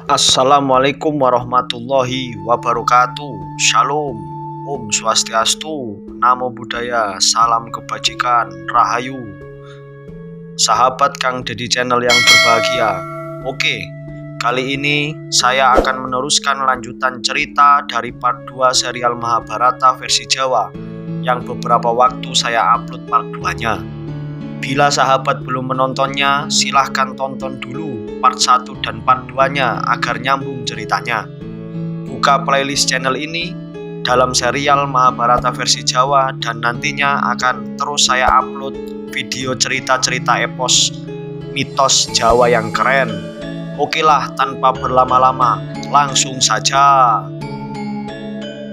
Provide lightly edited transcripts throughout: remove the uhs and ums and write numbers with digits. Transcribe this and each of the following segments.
Assalamualaikum warahmatullahi wabarakatuh. Shalom, Om Swastiastu, Namo Buddhaya, Salam Kebajikan, Rahayu. Sahabat Kang Deddy Channel yang berbahagia. Oke, kali ini saya akan meneruskan lanjutan cerita dari part 2 serial Mahabharata versi Jawa yang beberapa waktu saya upload part 2-nya. Bila sahabat belum menontonnya, silahkan tonton dulu part 1 dan part 2-nya agar nyambung ceritanya. Buka playlist channel ini dalam serial Mahabharata versi Jawa, dan nantinya akan terus saya upload video cerita-cerita epos mitos Jawa yang keren. Oke lah, tanpa berlama-lama, langsung saja.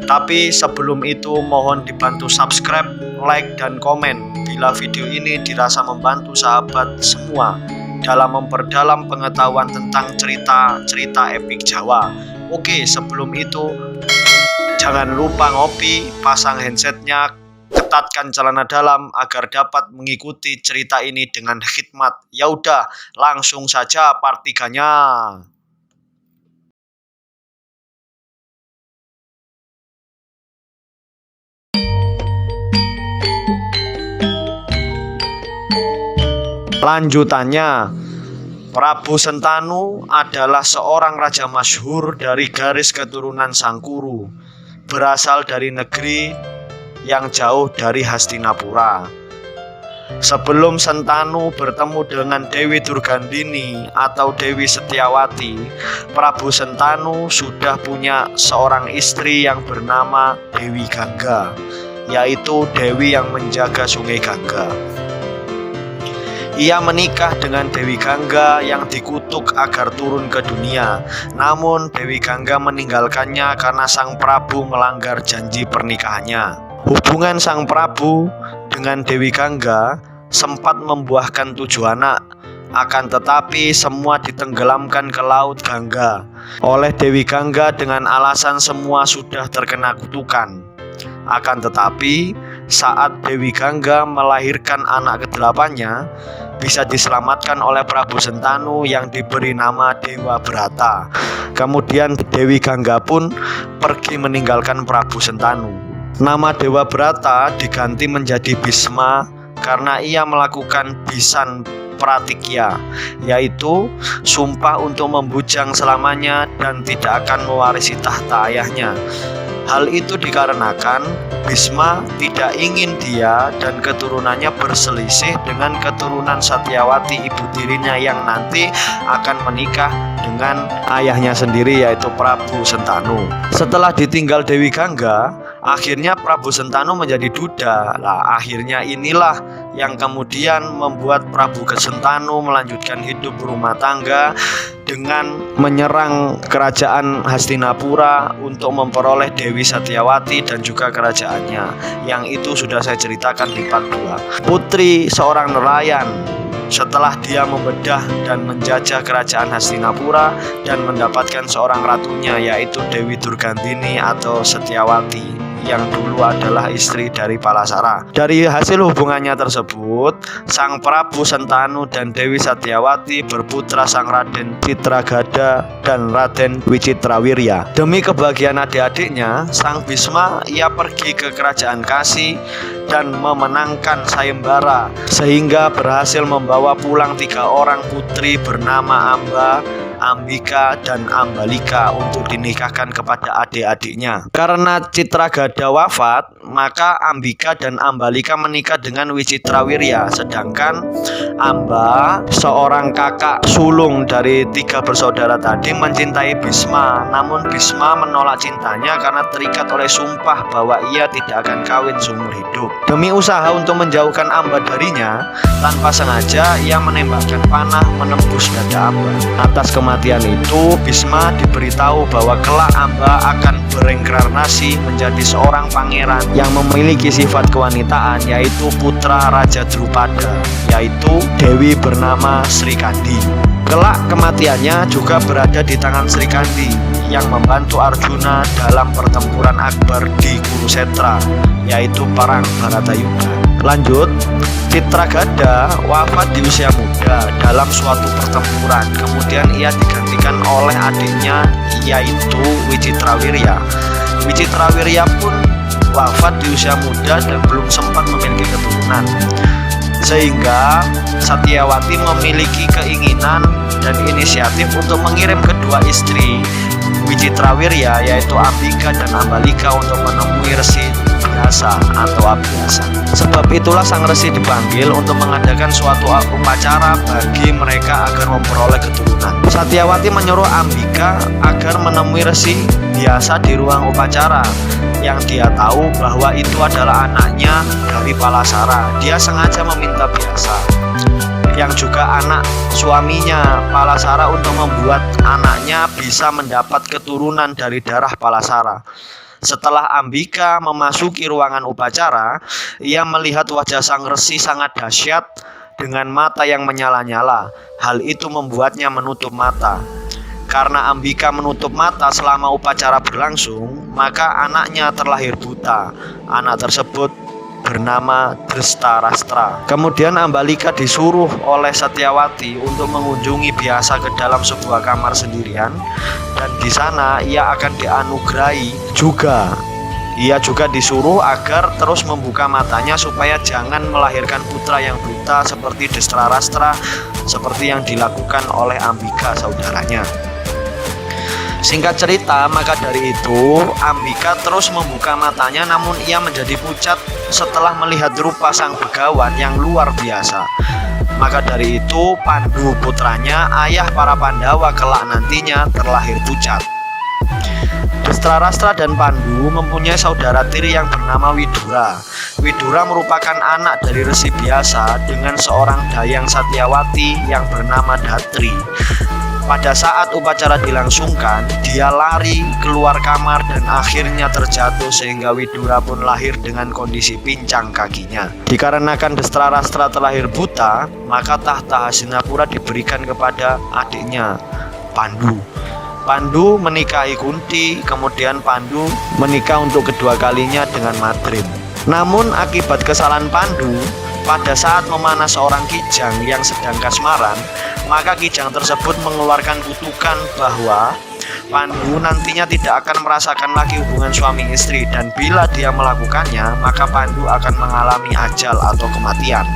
Tapi sebelum itu mohon dibantu subscribe, like, dan komen bila video ini dirasa membantu sahabat semua dalam memperdalam pengetahuan tentang cerita-cerita epik Jawa. Oke, sebelum itu jangan lupa ngopi, pasang headsetnya, ketatkan celana dalam agar dapat mengikuti cerita ini dengan khidmat. Ya udah, langsung saja part 3-nya. Lanjutannya, Prabu Sentanu adalah seorang raja masyhur dari garis keturunan Sangkuru, berasal dari negeri yang jauh dari Hastinapura. Sebelum Sentanu bertemu dengan Dewi Durgandini atau Dewi Setyawati, Prabu Sentanu sudah punya seorang istri yang bernama Dewi Gangga, yaitu Dewi yang menjaga Sungai Gangga. Ia menikah dengan Dewi Gangga yang dikutuk agar turun ke dunia. Namun Dewi Gangga meninggalkannya karena Sang Prabu melanggar janji pernikahannya. Hubungan Sang Prabu dengan Dewi Gangga sempat membuahkan 7 anak. Akan tetapi semua ditenggelamkan ke Laut Gangga oleh Dewi Gangga dengan alasan semua sudah terkena kutukan. Akan tetapi saat Dewi Gangga melahirkan anak ke-8-nya, bisa diselamatkan oleh Prabu Sentanu yang diberi nama Dewa Brata. Kemudian Dewi Gangga pun pergi meninggalkan Prabu Sentanu. Nama Dewa Brata diganti menjadi Bisma karena ia melakukan Bisan Pratikya, yaitu sumpah untuk membujang selamanya dan tidak akan mewarisi tahta ayahnya. Hal itu dikarenakan Bisma tidak ingin dia dan keturunannya berselisih dengan keturunan Satyawati, ibu tirinya yang nanti akan menikah dengan ayahnya sendiri, yaitu Prabu Sentanu. Setelah ditinggal Dewi Gangga, akhirnya Prabu Sentanu menjadi duda. Akhirnya inilah yang kemudian membuat Prabu Sentanu melanjutkan hidup berumah tangga dengan menyerang kerajaan Hastinapura untuk memperoleh Dewi Satyawati dan juga kerajaannya, yang itu sudah saya ceritakan di part 2. Putri seorang nelayan, setelah dia membedah dan menjajah kerajaan Hastinapura dan mendapatkan seorang ratunya, yaitu Dewi Durgandini atau Setyawati, yang dulu adalah istri dari Palasara. Dari hasil hubungannya tersebut, Sang Prabu Sentanu dan Dewi Satyawati berputra Sang Raden Citragada dan Raden Wicitrawirya. Demi kebahagiaan adik-adiknya, Sang Bisma ia pergi ke kerajaan Kasi dan memenangkan sayembara, sehingga berhasil membawa pulang 3 orang putri bernama Amba, Ambika, dan Ambalika untuk dinikahkan kepada adik-adiknya. Karena Citragada wafat, maka Ambika dan Ambalika menikah dengan Wicitrawirya, sedangkan Amba, seorang kakak sulung dari 3 bersaudara tadi, mencintai Bisma. Namun Bisma menolak cintanya karena terikat oleh sumpah bahwa ia tidak akan kawin seumur hidup. Demi usaha untuk menjauhkan Amba darinya, tanpa sengaja ia menembakkan panah menembus dada Amba. Atas kematian itu, Bisma diberitahu bahwa kelak Amba akan bereinkarnasi menjadi seorang pangeran yang memiliki sifat kewanitaan, yaitu putra Raja Drupada, yaitu Dewi bernama Srikandi. Kelak kematiannya juga berada di tangan Srikandi yang membantu Arjuna dalam pertempuran akbar di Kurusetra, yaitu perang Bharatayuddha. Lanjut, Citragada wafat di usia muda dalam suatu pertempuran. Kemudian ia digantikan oleh adiknya yaitu Wicitrawirya. Wicitrawirya pun wafat di usia muda dan belum sempat memiliki keturunan. Sehingga Satyawati memiliki keinginan dan inisiatif untuk mengirim kedua istri Wicitrawirya yaitu Ambika dan Ambalika untuk menemui Resi Biasa atau Abhyasa. Sebab itulah sang resi dipanggil untuk mengadakan suatu upacara bagi mereka agar memperoleh keturunan. Satyawati menyuruh Ambika agar menemui Resi Biasa di ruang upacara, yang dia tahu bahwa itu adalah anaknya dari Palasara. Dia sengaja meminta Biasa, yang juga anak suaminya Palasara, untuk membuat anaknya bisa mendapat keturunan dari darah Palasara. Setelah Ambika memasuki ruangan upacara, ia melihat wajah sang resi sangat dahsyat dengan mata yang menyala-nyala. Hal itu membuatnya menutup mata. Karena Ambika menutup mata selama upacara berlangsung, maka anaknya terlahir buta. Anak tersebut bernama Drestarastra. Kemudian Ambalika disuruh oleh Satyawati untuk mengunjungi Biasa ke dalam sebuah kamar sendirian, dan di sana ia akan dianugerahi juga. Ia juga disuruh agar terus membuka matanya supaya jangan melahirkan putra yang buta seperti Drestarastra, seperti yang dilakukan oleh Ambika saudaranya. Singkat cerita, maka dari itu Ambika terus membuka matanya, namun ia menjadi pucat setelah melihat rupa sang begawan yang luar biasa. Maka dari itu Pandu putranya, ayah para Pandawa kelak nantinya, terlahir pucat. Drestarastra dan Pandu mempunyai saudara tiri yang bernama Widura. Widura merupakan anak dari Resi Biasa dengan seorang dayang Satyawati yang bernama Datri. Pada saat upacara dilangsungkan, dia lari keluar kamar dan akhirnya terjatuh sehingga Widura pun lahir dengan kondisi pincang kakinya. Dikarenakan Drestarastra terlahir buta, maka tahta Hastinapura diberikan kepada adiknya Pandu. Pandu menikahi Kunti, kemudian Pandu menikah untuk kedua kalinya dengan Madrim. Namun akibat kesalahan Pandu, pada saat memanah seorang kijang yang sedang kasmaran, maka kijang tersebut mengeluarkan kutukan bahwa Pandu nantinya tidak akan merasakan lagi hubungan suami istri, dan bila dia melakukannya, maka Pandu akan mengalami ajal atau kematian.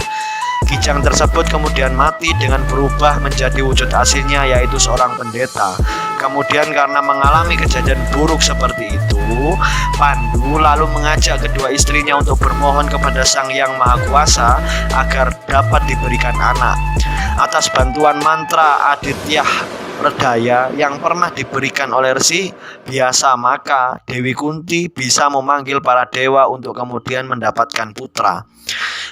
Kijang tersebut kemudian mati dengan berubah menjadi wujud aslinya, yaitu seorang pendeta. Kemudian karena mengalami kejadian buruk seperti itu, Pandu lalu mengajak kedua istrinya untuk bermohon kepada Sang Yang Maha Kuasa agar dapat diberikan anak. Atas bantuan mantra Adityah Redaya yang pernah diberikan oleh Resi Biasa, maka Dewi Kunti bisa memanggil para dewa untuk kemudian mendapatkan putra.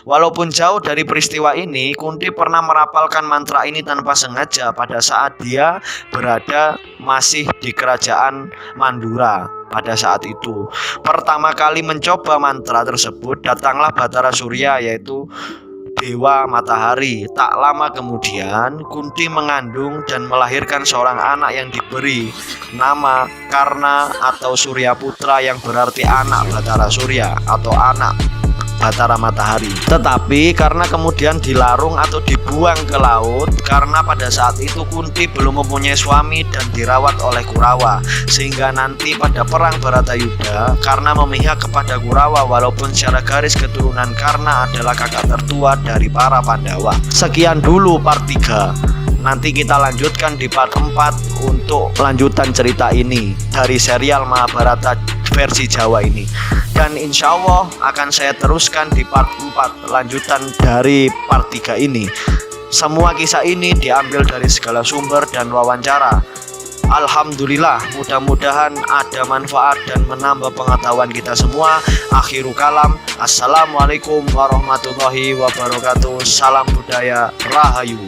Walaupun jauh dari peristiwa ini, Kunti pernah merapalkan mantra ini tanpa sengaja pada saat dia berada masih di kerajaan Mandura. Pada saat itu, pertama kali mencoba mantra tersebut, datanglah Batara Surya, yaitu Dewa Matahari. Tak lama kemudian, Kunti mengandung dan melahirkan seorang anak yang diberi nama Karna atau Surya Putra, yang berarti anak Batara Surya atau anak Batara Matahari. Tetapi karena kemudian dilarung atau dibuang ke laut, karena pada saat itu Kunti belum mempunyai suami dan dirawat oleh Kurawa, sehingga nanti pada perang Bharatayuddha, karena memihak kepada Kurawa walaupun secara garis keturunan Karna adalah kakak tertua dari para Pandawa. Sekian dulu part 3. Nanti kita lanjutkan di part 4 untuk lanjutan cerita ini dari serial Mahabharata versi Jawa ini. Dan insya Allah akan saya teruskan di part 4 lanjutan dari part 3 ini. Semua kisah ini diambil dari segala sumber dan wawancara. Alhamdulillah, mudah-mudahan ada manfaat dan menambah pengetahuan kita semua. Akhirul kalam, assalamualaikum warahmatullahi wabarakatuh. Salam budaya, rahayu.